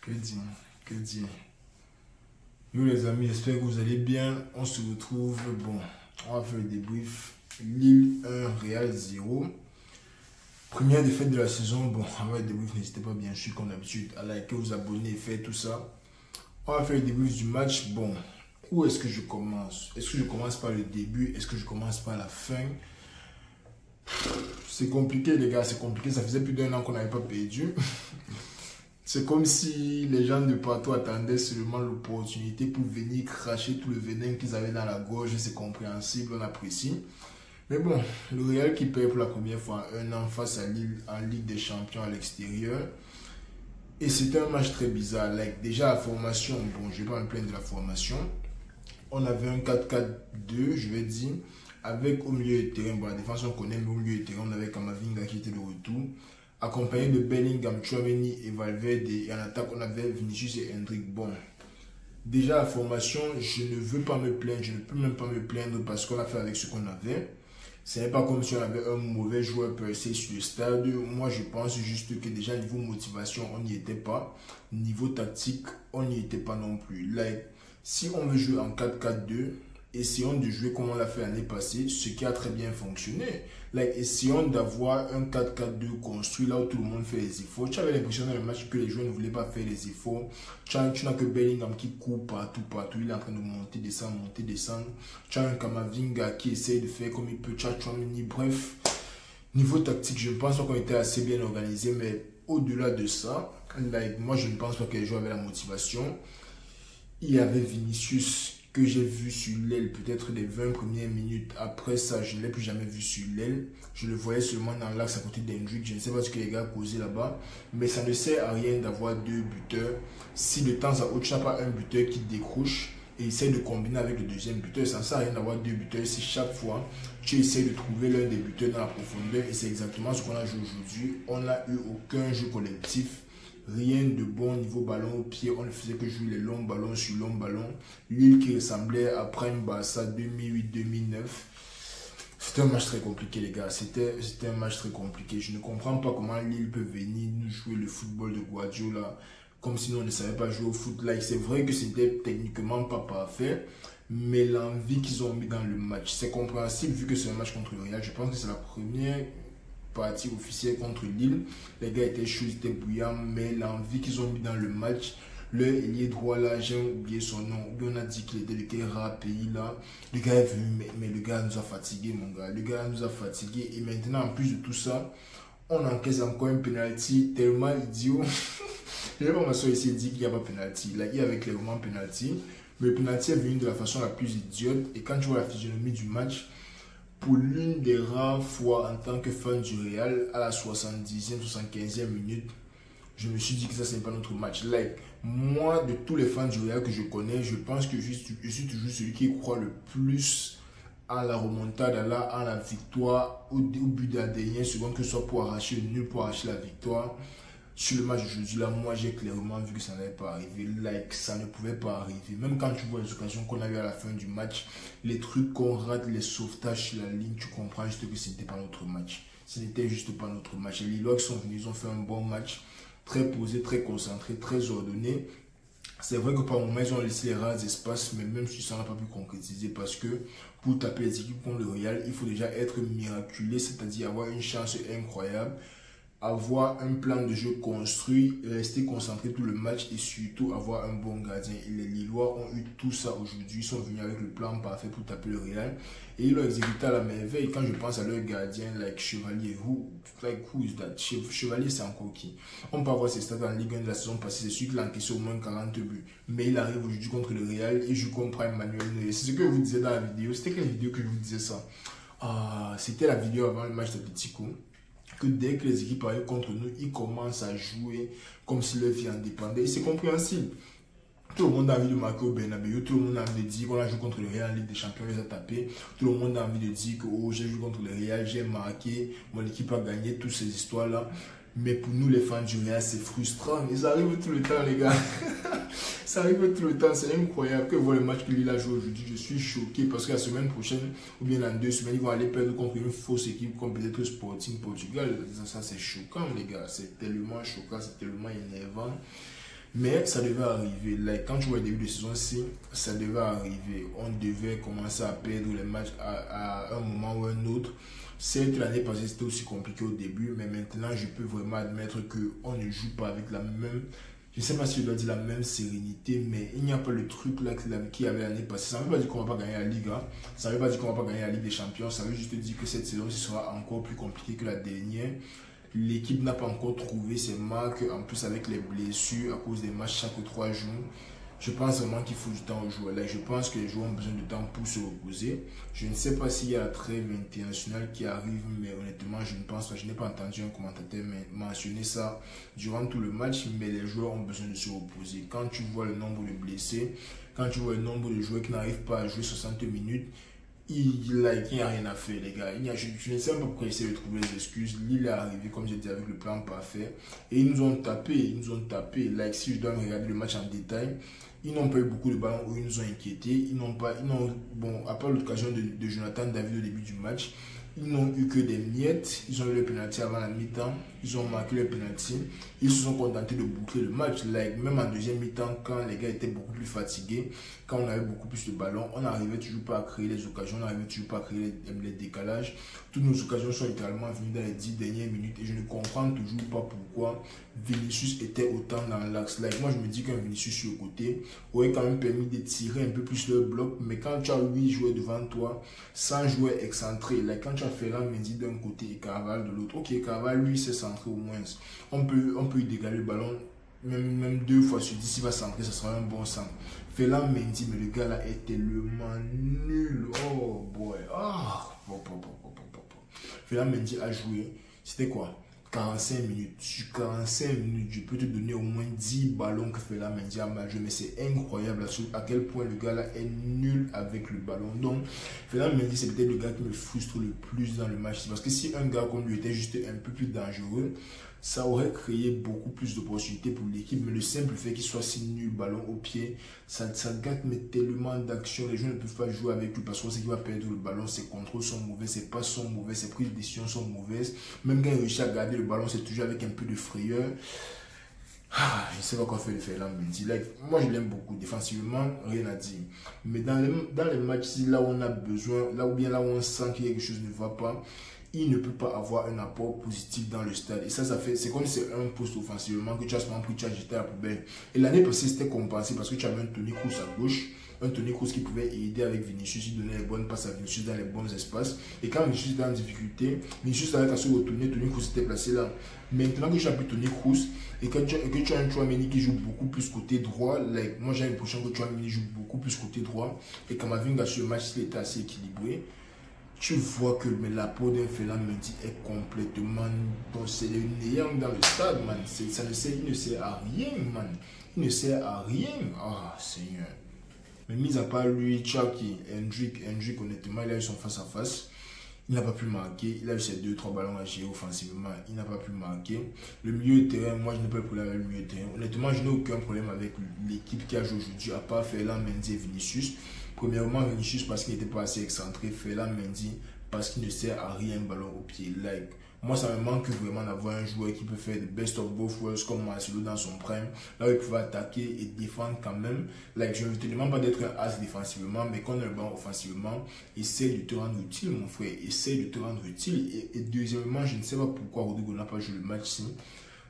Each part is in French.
Que dire, que dire. Yo les amis, j'espère que vous allez bien. On se retrouve, bon, on va faire le débrief. Lille 1, Real 0. Première défaite de la saison. Bon, avant le débrief, n'hésitez pas bien sûr comme d'habitude à liker, vous abonner, faire tout ça. On va faire le débrief du match. Bon, où est-ce que je commence? Est-ce que je commence par le début? Est-ce que je commence par la fin? C'est compliqué les gars, c'est compliqué. Ça faisait plus d'un an qu'on n'avait pas perdu. C'est comme si les gens de partout attendaient seulement l'opportunité pour venir cracher tout le venin qu'ils avaient dans la gorge. C'est compréhensible, on apprécie. Mais bon, le Real qui perd pour la première fois en un an face à Lille en Ligue des Champions à l'extérieur. Et c'était un match très bizarre. Like, déjà la formation, bon, je ne vais pas me plaindre de la formation. On avait un 4-4-2, je vais dire, avec au milieu de terrain, bon, la défense on connaît, mais au milieu de terrain, on avait Camavinga qui était de retour, accompagné de Bellingham, Tchouaméni et Valverde. Et en attaque, on avait Vinicius et Hendrick. Bon, déjà la formation, je ne veux pas me plaindre, je ne peux même pas me plaindre parce qu'on a fait avec ce qu'on avait. Ce n'est pas comme si on avait un mauvais joueur percé sur le stade. Moi, je pense juste que déjà, niveau motivation, on n'y était pas. Niveau tactique, on n'y était pas non plus. Like, si on veut jouer en 4-4-2, essayons de jouer comme on l'a fait l'année passée, ce qui a très bien fonctionné. Like, essayons d'avoir un 4-4-2 construit là où tout le monde fait les efforts. Tu avais l'impression dans le match que les joueurs ne voulaient pas faire les efforts. Tu n'as que Bellingham qui court partout. Il est en train de monter, descendre. Tu as un Camavinga qui essaye de faire comme il peut. Tu as Tchouaméni. Bref, niveau tactique, je pense qu'on était assez bien organisé. Mais au-delà de ça, like, moi je ne pense pas que les joueurs avaient la motivation. Il y avait Vinicius que j'ai vu sur l'aile peut-être les 20 premières minutes. Après ça, je ne l'ai plus jamais vu sur l'aile. Je le voyais seulement dans l'axe à côté d'Hendrick. Je ne sais pas ce que les gars causaient là-bas. Mais ça ne sert à rien d'avoir deux buteurs. Si de temps à autre, tu n'as pas un buteur qui décroche et essaie de combiner avec le deuxième buteur, ça ne sert à rien d'avoir deux buteurs. Si chaque fois, tu essaies de trouver l'un des buteurs dans la profondeur. Et c'est exactement ce qu'on a joué aujourd'hui. On n'a eu aucun jeu collectif. Rien de bon niveau ballon au pied. On ne faisait que jouer les longs ballons sur longs ballons. Lille qui ressemblait à Prime Barça 2008-2009. C'était un match très compliqué les gars. C'était un match très compliqué. Je ne comprends pas comment Lille peut venir nous jouer le football de Guardiola comme si nous on ne savait pas jouer au foot. Like, c'est vrai que c'était techniquement pas parfait. Mais l'envie qu'ils ont mis dans le match, c'est compréhensible vu que c'est un match contre le Real. Je pense que c'est la première partie officielle contre Lille. Les gars étaient chauds, ils étaient bouillants, mais l'envie qu'ils ont mis dans le match, le ailier droit là, j'ai oublié son nom, on a dit qu'il était de quel pays là. Le gars est venu, mais le gars nous a fatigué, mon gars. Le gars nous a fatigué. Et maintenant, en plus de tout ça, on encaisse encore un penalty tellement idiot. Je n'ai pas ma soeur ici dit qu'il n'y a pas penalty. Là, il y avait clairement penalty. Mais le penalty est venu de la façon la plus idiote. Et quand tu vois la physionomie du match, pour l'une des rares fois en tant que fan du Real, à la 70e, 75e minute, je me suis dit que ça, ce n'est pas notre match. Like, moi, de tous les fans du Real que je connais, je pense que je suis toujours celui qui croit le plus à la remontada, à la victoire, au but de la dernière seconde, que ce soit pour arracher le nul, pour arracher la victoire. Sur le match d'aujourd'hui, là, moi, j'ai clairement vu que ça n'allait pas arriver. Like, ça ne pouvait pas arriver. Même quand tu vois les occasions qu'on a eues à la fin du match, les trucs qu'on rate, les sauvetages sur la ligne, tu comprends juste que ce n'était pas notre match. Ce n'était juste pas notre match. Et les Lillois qui sont venus, ils ont fait un bon match. Très posé, très concentré, très ordonné. C'est vrai que par moments, ils ont laissé les rares espaces, mais même si ça n'a pas pu concrétiser, parce que pour taper les équipes contre le Real, il faut déjà être miraculé, c'est-à-dire avoir une chance incroyable, avoir un plan de jeu construit, rester concentré tout le match et surtout avoir un bon gardien. Et les Lillois ont eu tout ça aujourd'hui. Ils sont venus avec le plan parfait pour taper le Real et ils l'ont exécuté à la merveille. Quand je pense à leur gardien, like Chevalier, who is that? Chevalier, c'est encore qui? On peut avoir ses stats en Ligue 1 de la saison passée. C'est celui qui a encaissé au moins 40 buts. Mais il arrive aujourd'hui contre le Real et je comprends Emmanuel Neuer. C'est ce que je vous disais dans la vidéo. C'était quelle vidéo que je vous disais ça? C'était la vidéo avant le match d'Atlético. Que dès que les équipes arrivent contre nous, ils commencent à jouer comme si leur vie en dépendait. Et c'est compréhensible. Tout le monde a envie de marquer au Bernabéu. Tout le monde a envie de dire qu'on a joué contre le Real en Ligue des Champions, on les a tapés. Tout le monde a envie de dire que oh, j'ai joué contre le Real, j'ai marqué, mon équipe a gagné, toutes ces histoires-là. Mais pour nous, les fans du Real, c'est frustrant. Ils arrivent tout le temps, les gars. Ça arrive tout le temps. C'est incroyable que voir le match que Lille a joué aujourd'hui. Je suis choqué parce que la semaine prochaine, ou bien dans 2 semaines, ils vont aller perdre contre une fausse équipe comme peut-être Sporting Portugal. Ça c'est choquant, les gars. C'est tellement choquant, c'est tellement énervant. Mais ça devait arriver. Like, quand tu vois le début de saison-ci, ça devait arriver. On devait commencer à perdre les matchs à un moment ou un autre. Certes, l'année passée, c'était aussi compliqué au début, mais maintenant, je peux vraiment admettre qu'on ne joue pas avec la même, je ne sais pas si je dois dire la même sérénité, mais il n'y a pas le truc là qu'il y avait l'année passée. Ça ne veut pas dire qu'on ne va pas gagner la Ligue, hein. Ça ne veut pas dire qu'on ne va pas gagner la Ligue des Champions. Ça veut juste dire que cette saison sera encore plus compliquée que la dernière. L'équipe n'a pas encore trouvé ses marques, en plus avec les blessures à cause des matchs chaque 3 jours. Je pense vraiment qu'il faut du temps aux joueurs. Là, je pense que les joueurs ont besoin de temps pour se reposer. Je ne sais pas s'il y a la trêve internationale qui arrive, mais honnêtement, je ne pense pas. Je n'ai pas entendu un commentateur mentionner ça durant tout le match, mais les joueurs ont besoin de se reposer. Quand tu vois le nombre de blessés, quand tu vois le nombre de joueurs qui n'arrivent pas à jouer 60 minutes, il n'y a rien à faire, les gars. Je ne sais pas pourquoi ils essaient de trouver des excuses. Lille est arrivé, comme j'ai dit, avec le plan parfait. Et ils nous ont tapé. Ils nous ont tapé. Like, si je dois regarder le match en détail, ils n'ont pas eu beaucoup de ballons où ils nous ont inquiétés. Bon, à part l'occasion de Jonathan David au début du match, ils n'ont eu que des miettes. Ils ont eu le penalty avant la mi-temps. Ils ont marqué le penalty. Ils se sont contentés de boucler le match. Like, même en deuxième mi-temps, quand les gars étaient beaucoup plus fatigués, quand on avait beaucoup plus de ballons, on n'arrivait toujours pas à créer les occasions. On n'arrivait toujours pas à créer les décalages. Toutes nos occasions sont littéralement venues dans les 10 dernières minutes. Et je ne comprends toujours pas pourquoi Vinicius était autant dans l'axe. Like, moi, je me dis qu'un Vinicius sur le côté aurait quand même permis de tirer un peu plus le bloc. Mais quand tu as 8 joueurs devant toi, 100 joueurs excentrés, like, quand tu as Ferland Mendy d'un côté et Carvalho de l'autre, ok, Carvalho, lui, c'est centré au moins. On peut y dégaler le ballon, même 2 fois sur 10, il va centrer, ce sera un bon centre. Ferland Mendy, mais le gars là est tellement nul. Oh boy. Ferland Mendy a joué, c'était quoi? 45 minutes. Sur 45 minutes, je peux te donner au moins 10 ballons que Ferland Mendy a mal joué. Mais c'est incroyable à quel point le gars là est nul avec le ballon. Donc, Ferland Mendy, c'est peut-être le gars qui me frustre le plus dans le match. Parce que si un gars comme lui était juste un peu plus dangereux, ça aurait créé beaucoup plus d'opportunités pour l'équipe. Mais le simple fait qu'il soit si nul, ballon au pied, ça gâte mais tellement d'actions. Les joueurs ne peuvent pas jouer avec lui parce qu'on sait qu'il va perdre le ballon. Ses contrôles sont mauvais, ses passes sont mauvaises, ses prises de décision sont mauvaises. Même quand il réussit à garder le ballon, c'est toujours avec un peu de frayeur. Je ne sais pas quoi faire de Ferland Mendy. Like, moi, je l'aime beaucoup. Défensivement, rien à dire. Mais dans les matchs, là où on a besoin, là où on sent que quelque chose ne va pas, il ne peut pas avoir un apport positif dans le stade. Et ça fait, c'est comme si c'est un poste offensivement que tu as seulement pris, tu as jeté à la poubelle. Et l'année passée, c'était compensé parce que tu avais un Toni Kroos à gauche, un Toni Kroos qui pouvait aider avec Vinicius, il donnait les bonnes passes à Vinicius dans les bons espaces. Et quand Vinicius était en difficulté, Vinicius avait à se retourner, Toni Kroos était placé là. Maintenant que tu as pris Toni Kroos et que tu as un Tchouaméni qui joue beaucoup plus côté droit, like, moi j'ai l'impression que Tchouaméni joue beaucoup plus côté droit. Et Kamavinga sur le match, il était assez équilibré. Tu vois que la peau d'un Ferland Mendy est complètement... C'est le néant dans le stade, man. Il ne sert à rien, man. Il ne sert à rien. Ah, Seigneur. Mais mis à part lui, Chucky, Hendrick, honnêtement, il a eu son face-à-face. Il n'a pas pu marquer. Il a eu ses 2-3 ballons à gérer offensivement. Il n'a pas pu marquer. Le milieu de terrain, moi, je n'ai pas de problème avec le milieu de terrain. Honnêtement, je n'ai aucun problème avec l'équipe qui a joué aujourd'hui, à part Ferland Mendy et Vinicius. Premièrement, Vinicius parce qu'il n'était pas assez excentré. Ferland Mendy parce qu'il ne sert à rien ballon au pied. Like, moi, ça me manque vraiment d'avoir un joueur qui peut faire le best of both worlds comme Marcelo dans son prime. Là où il pouvait attaquer et défendre quand même. Like, je ne te demande pas d'être un as défensivement, mais quand on est le ballon offensivement, essaye de te rendre utile, mon frère. Essaye de te rendre utile. Et deuxièmement, je ne sais pas pourquoi Rodrigo n'a pas joué le match-ci.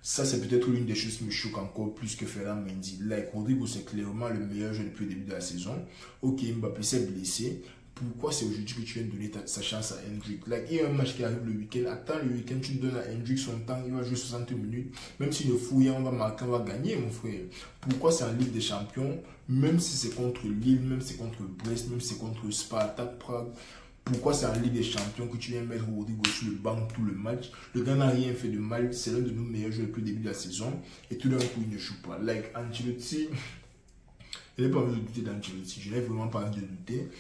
Ça, c'est peut-être l'une des choses qui me choque encore plus que Ferland Mendy. Like, Rodrigo, c'est clairement le meilleur joueur depuis le début de la saison. Ok, Mbappé s'est blessé. Pourquoi c'est aujourd'hui que tu viens de donner sa chance à Hendrick? Like, il y a un match qui arrive le week-end. Attends le week-end, tu donnes à Hendrick son temps. Il va jouer 60 minutes. Même s'il ne fout rien, on va marquer, on va gagner, mon frère. Pourquoi c'est en Ligue des Champions? Même si c'est contre Lille, même si c'est contre Brest, même si c'est contre Spartak Prague. Pourquoi c'est en Ligue des Champions que tu viens mettre Rodrigo sur le banc tout le match? Le gars n'a rien fait de mal. C'est l'un de nos meilleurs joueurs depuis le début de la saison. Et tout d'un coup, il ne joue pas. Like, Ancelotti, je n'ai pas envie de douter d'Ancelotti. Je n'ai vraiment pas envie de douter.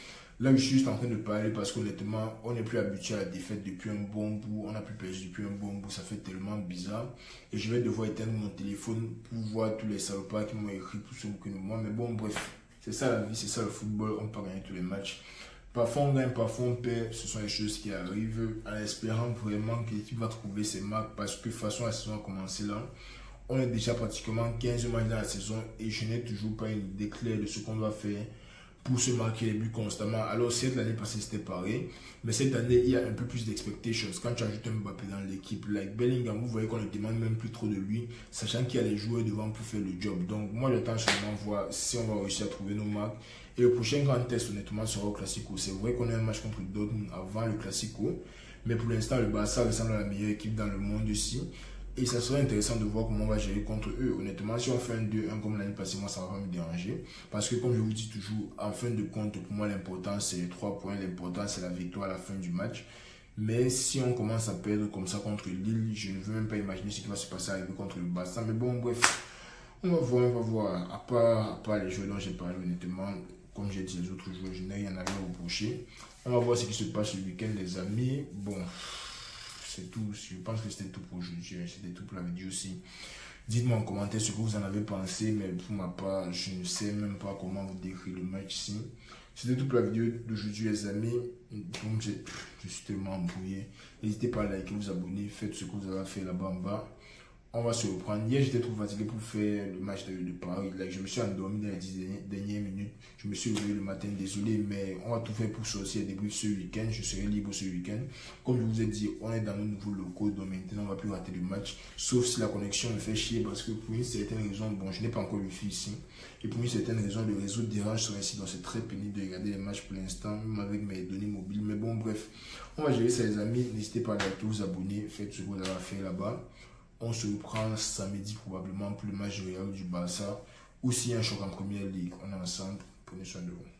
Là, je suis juste en train de parler parce qu'honnêtement, on n'est plus habitué à la défaite depuis un bon bout. On n'a plus perdu depuis un bon bout. Ça fait tellement bizarre. Et je vais devoir éteindre mon téléphone pour voir tous les salopards qui m'ont écrit tout ce que moi. Mais bon, bref, c'est ça la vie, c'est ça le football. On peut pas gagner tous les matchs. Parfois on gagne, parfois on perd, ce sont les choses qui arrivent en espérant vraiment que l'équipe va trouver ses marques parce que de toute façon la saison a commencé là. On est déjà pratiquement 15 matchs dans la saison et je n'ai toujours pas une idée claire de ce qu'on doit faire pour se marquer les buts constamment. Alors certes, l'année passée c'était pareil, mais cette année il y a un peu plus d'expectations. Quand tu ajoutes un Mbappé dans l'équipe, like Bellingham, vous voyez qu'on ne demande même plus trop de lui, sachant qu'il y a les joueurs devant pour faire le job. Donc moi j'attends seulement voir si on va réussir à trouver nos marques. Et le prochain grand test honnêtement sera au Classico. C'est vrai qu'on a un match contre Dortmund avant le Classico, mais pour l'instant le Barça ressemble à la meilleure équipe dans le monde ici. Et ça serait intéressant de voir comment on va gérer contre eux. Honnêtement, si on fait un 2-1 comme l'année passée, moi, ça va pas me déranger. Parce que comme je vous dis toujours, en fin de compte, pour moi, l'important, c'est les 3 points. L'important, c'est la victoire à la fin du match. Mais si on commence à perdre comme ça contre Lille, je ne veux même pas imaginer ce qui va se passer avec contre le Barça. Mais bon, bref, on va voir, on va voir. À part les joueurs dont j'ai parlé, honnêtement, comme j'ai dit les autres joueurs, je n'ai rien à leur reprocher. On va voir ce qui se passe le week-end, les amis. Bon. C'est tout, je pense que c'était tout pour aujourd'hui, c'était tout pour la vidéo aussi. Dites-moi en commentaire ce que vous en avez pensé, mais pour ma part, je ne sais même pas comment vous décrire le match ici. C'était tout pour la vidéo d'aujourd'hui les amis. Donc, je suis tellement embrouillé. N'hésitez pas à liker, vous abonner, faites ce que vous avez fait là-bas en bas. On va se reprendre. Hier, j'étais trop fatigué pour faire le match de Paris. Like, je me suis endormi dans les 10 dernières minutes. Je me suis réveillé le matin, désolé, mais on va tout faire pour sortir et débrief ce week-end. Je serai libre ce week-end. Comme je vous ai dit, on est dans nos nouveaux locaux, donc maintenant, on ne va plus rater le match. Sauf si la connexion me fait chier, parce que pour une certaine raison, bon, je n'ai pas encore le wifi ici. Et pour une certaine raison, le réseau dérange sur ici, donc c'est très pénible de regarder les matchs pour l'instant, même avec mes données mobiles. Mais bon, bref, on va gérer ça, les amis. N'hésitez pas à liker, vous abonner, faites ce que vous avez à faire là-bas. On se reprend samedi probablement pour le match du Real du Barça. Ou s'il y a un choc en première ligue, on est ensemble. Prenez soin de vous.